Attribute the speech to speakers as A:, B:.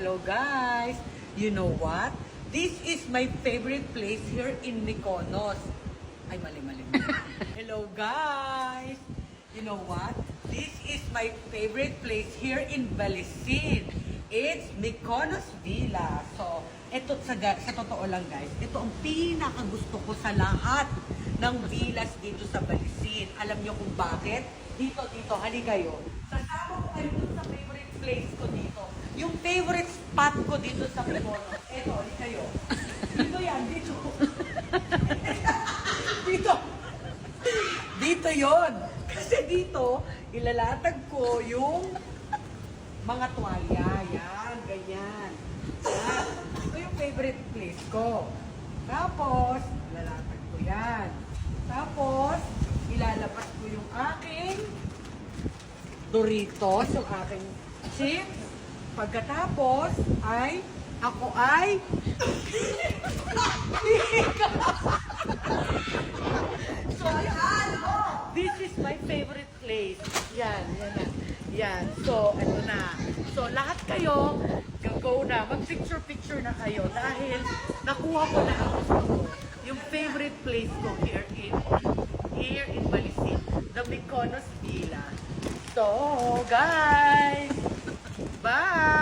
A: Hello guys! You know what? This is my favorite place here in Mykonos. Ay, mali. Hello guys! You know what? This is my favorite place here in Balisin. It's Mykonos Villa. So, ito sa totoo lang guys, ito ang pinakagusto ko sa lahat ng villas dito sa Balisin. Alam nyo kung bakit? Dito, hali kayo. Sasama ko kayo dun sa favorite place ko dito. Yung favorite spot ko dito sa Mykonos. Eto, hali kayo. Dito yan, dito. Dito yon. Kasi dito, ilalatag ko yung mga tuwalya. Yan, ganyan. Yan. Ito yung favorite place ko. Tapos, ilalatag ko yan. Tapos, ilalabas ko yung aking Doritos, yung aking chips. Pagkatapos, ako ay So, yan. This is my favorite place. Yan. So, ito na. So, lahat kayo, go na. Mag-picture na kayo dahil nakuha ko na ang gusto ko. Yung favorite place ko here in Balisin, the Mykonos Villa. So, guys, bye!